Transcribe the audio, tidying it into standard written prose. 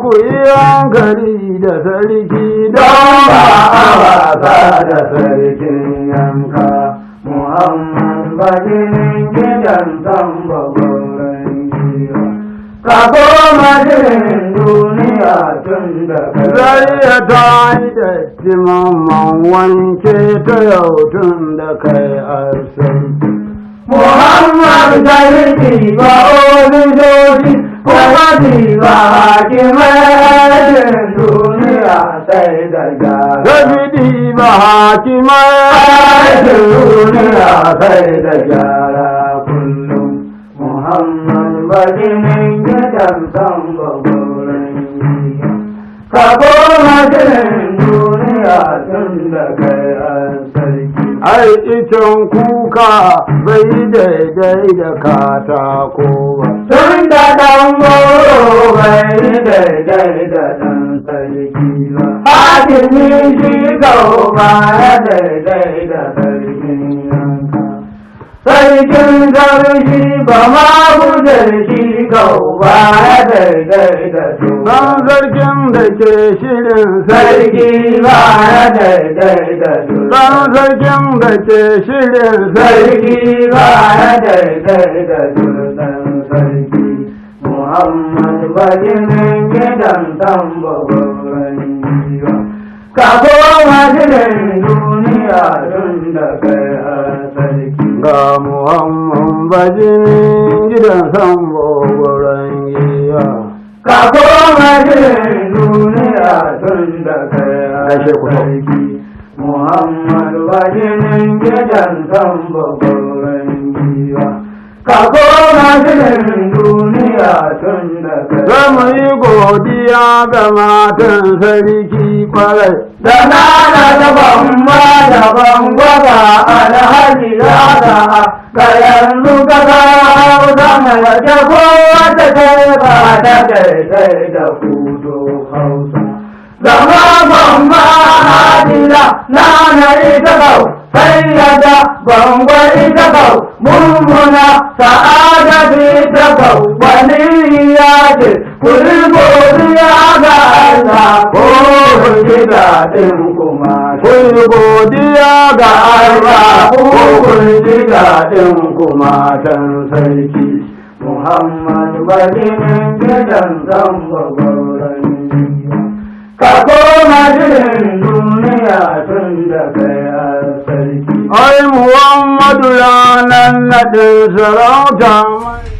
ku yi hankali da sarki don ba a wasa da sarkin yanka. Muhammad bajinin gidan Samba gauran giwa. Ka koma jinin duniya tun da Zariya ta yi da mamman wanke ta yau tun da kai arsai. Muhammad sarki ba ofisoshi kuma ba hakimatin duniya sai da gyara. Zabidi ba hakimatin duniya sai da gyara kullum. Muhammad bajinin gidan Samba gauran giwa. Ka koma jinin duniya tun da kai an sarki. ai icen kuka bai daidai da katako ba. Tun da ɗan goro bai daidai da ɗan sarki ba. Hakimi shi gau ba ya daidai da sarkin yanka. Sarkin zarshi ba ma gudar shi gau ba ya daidai da su. Ɗan sarkin da ke shirin Sarki ba ya daidai da su. Ɗan sarkin da ke shirin Sarki ba ya daidai da su ɗan sarki. Muhammad bajinin gidan Samba gauran giwa. Ka koma jinin duniya tun da kai a sarki. ga Muhammad bajinin gidan Samba gauran giwa. Ka koma jinin duniya tun da kai a sarki. Muhammad bajinin gidan Samba gauran giwa. Ka koma jinin duniya tun da kai. Za mu yi godiya ga matan sarki kwarai. Da nana da bamba da bangwaba alhaji ya ga yanzu ka kawo zama waje ko wata kai ba ta daidai da kudo Hausa. Zama bamba hadila nana ita kau sai yada bangwa ita kau mummuna sa'ada ita kau wani ya ce kuri godiya ga Allah ko ji daɗin kuma. Kun godiya ga Allah ko kun ji daɗin kuma tan sarki. Muhammad bajinin gidan Samba gauran giwa. Ka koma jinin duniya tun da kai a sarki. ai Muhammadu ranar naɗin sarauta mai